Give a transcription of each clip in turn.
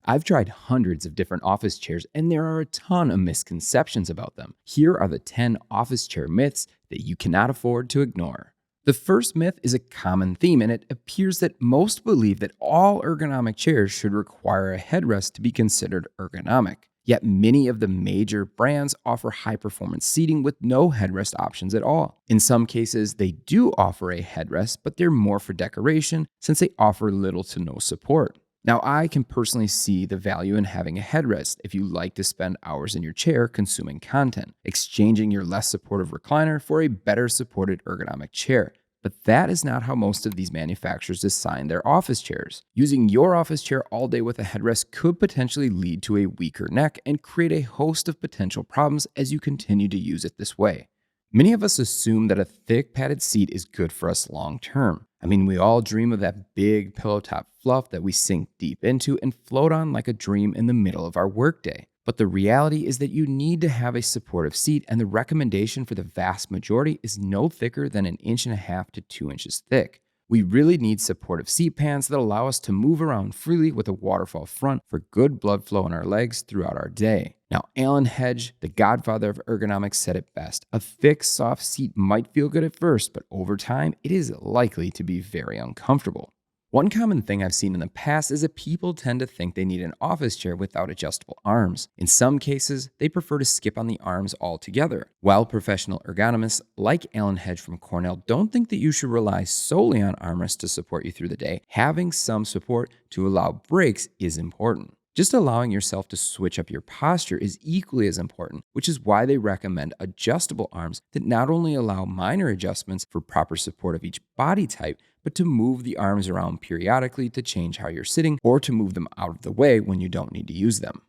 I've tried hundreds of different office chairs, and there are a ton of misconceptions about them. Here are the 10 office chair myths that you cannot afford to ignore. The first myth is a common theme, and it appears that most believe that all ergonomic chairs should require a headrest to be considered ergonomic. Yet many of the major brands offer high-performance seating with no headrest options at all. In some cases, they do offer a headrest, but they're more for decoration since they offer little to no support. Now, I can personally see the value in having a headrest if you like to spend hours in your chair consuming content, exchanging your less supportive recliner for a better supported ergonomic chair. But that is not how most of these manufacturers design their office chairs. Using your office chair all day with a headrest could potentially lead to a weaker neck and create a host of potential problems as you continue to use it this way. Many of us assume that a thick padded seat is good for us long term. I mean, we all dream of that big pillow top fluff that we sink deep into and float on like a dream in the middle of our workday. But the reality is that you need to have a supportive seat, and the recommendation for the vast majority is no thicker than 1.5 inches to 2 inches thick. We really need supportive seat pans that allow us to move around freely with a waterfall front for good blood flow in our legs throughout our day. Now, Alan Hedge, the godfather of ergonomics, said it best. A thick, soft seat might feel good at first, but over time, it is likely to be very uncomfortable. One common thing I've seen in the past is that people tend to think they need an office chair without adjustable arms. In some cases, they prefer to skip on the arms altogether. While professional ergonomists like Alan Hedge from Cornell don't think that you should rely solely on armrests to support you through the day, having some support to allow breaks is important. Just allowing yourself to switch up your posture is equally as important, which is why they recommend adjustable arms that not only allow minor adjustments for proper support of each body type, but to move the arms around periodically to change how you're sitting or to move them out of the way when you don't need to use them.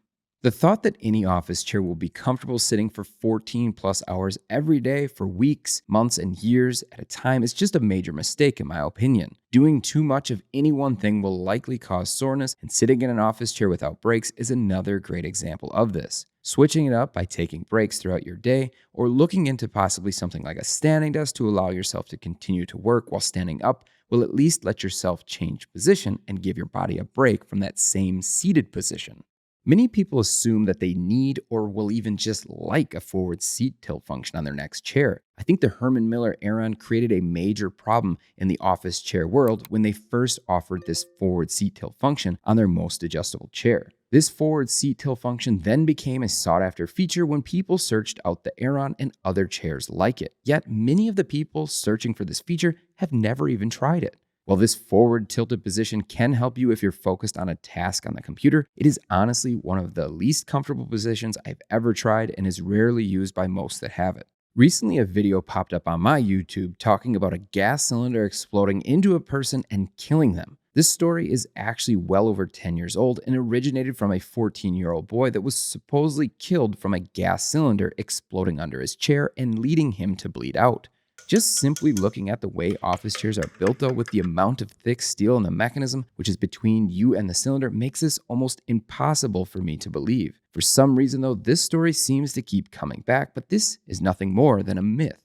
The thought that any office chair will be comfortable sitting for 14 plus hours every day for weeks, months, and years at a time is just a major mistake in my opinion. Doing too much of any one thing will likely cause soreness, and sitting in an office chair without breaks is another great example of this. Switching it up by taking breaks throughout your day or looking into possibly something like a standing desk to allow yourself to continue to work while standing up will at least let yourself change position and give your body a break from that same seated position. Many people assume that they need or will even just like a forward seat tilt function on their next chair. I think the Herman Miller Aeron created a major problem in the office chair world when they first offered this forward seat tilt function on their most adjustable chair. This forward seat tilt function then became a sought-after feature when people searched out the Aeron and other chairs like it. Yet many of the people searching for this feature have never even tried it. While this forward tilted position can help you if you're focused on a task on the computer, it is honestly one of the least comfortable positions I've ever tried and is rarely used by most that have it. Recently, a video popped up on my YouTube talking about a gas cylinder exploding into a person and killing them. This story is actually well over 10 years old and originated from a 14-year-old boy that was supposedly killed from a gas cylinder exploding under his chair and leading him to bleed out. Just simply looking at the way office chairs are built though, with the amount of thick steel in the mechanism, which is between you and the cylinder, makes this almost impossible for me to believe. For some reason though, this story seems to keep coming back, but this is nothing more than a myth.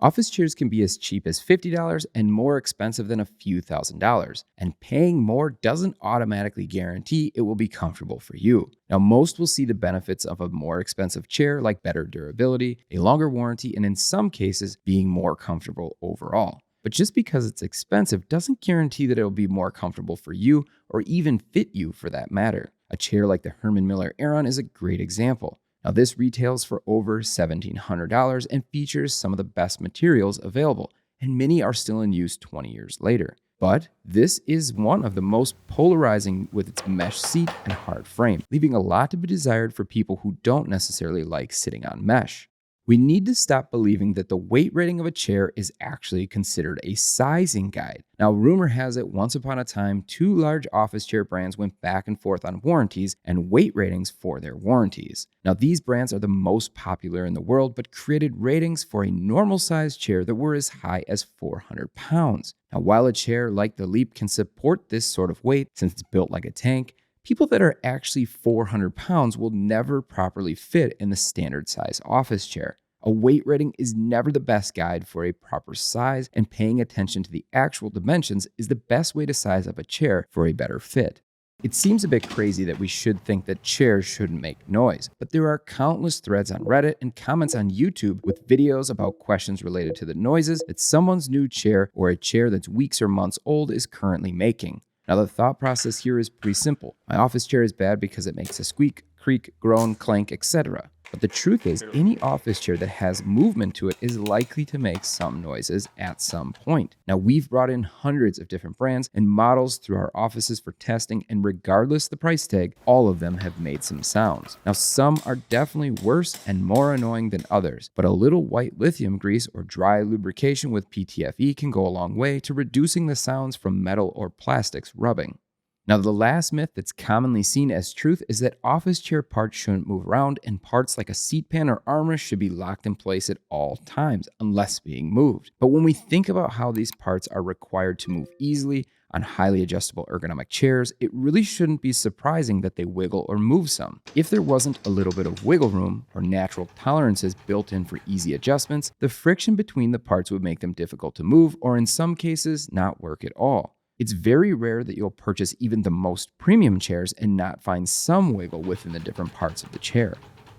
Office chairs can be as cheap as $50 and more expensive than a few $1,000s, and paying more doesn't automatically guarantee it will be comfortable for you. Now, most will see the benefits of a more expensive chair like better durability, a longer warranty, and in some cases, being more comfortable overall. But just because it's expensive doesn't guarantee that it will be more comfortable for you or even fit you for that matter. A chair like the Herman Miller Aeron is a great example. Now, this retails for over $1,700 and features some of the best materials available, and many are still in use 20 years later. But this is one of the most polarizing with its mesh seat and hard frame, leaving a lot to be desired for people who don't necessarily like sitting on mesh. We need to stop believing that the weight rating of a chair is actually considered a sizing guide. Now, rumor has it once upon a time, two large office chair brands went back and forth on warranties and weight ratings for their warranties. Now, these brands are the most popular in the world, but created ratings for a normal sized chair that were as high as 400 pounds. Now, while a chair like the Leap can support this sort of weight since it's built like a tank, people that are actually 400 pounds will never properly fit in the standard size office chair. A weight rating is never the best guide for a proper size, and paying attention to the actual dimensions is the best way to size up a chair for a better fit. It seems a bit crazy that we should think that chairs shouldn't make noise, but there are countless threads on Reddit and comments on YouTube with videos about questions related to the noises that someone's new chair or a chair that's weeks or months old is currently making. Now, the thought process here is pretty simple. My office chair is bad because it makes a squeak, creak, groan, clank, etc. But the truth is, any office chair that has movement to it is likely to make some noises at some point. Now, we've brought in hundreds of different brands and models through our offices for testing, and regardless the price tag, all of them have made some sounds. Now, some are definitely worse and more annoying than others, but a little white lithium grease or dry lubrication with PTFE can go a long way to reducing the sounds from metal or plastics rubbing. Now, the last myth that's commonly seen as truth is that office chair parts shouldn't move around, and parts like a seat pan or armrest should be locked in place at all times unless being moved. But when we think about how these parts are required to move easily on highly adjustable ergonomic chairs, it really shouldn't be surprising that they wiggle or move some. If there wasn't a little bit of wiggle room or natural tolerances built in for easy adjustments, the friction between the parts would make them difficult to move, or in some cases, not work at all. It's very rare that you'll purchase even the most premium chairs and not find some wiggle within the different parts of the chair.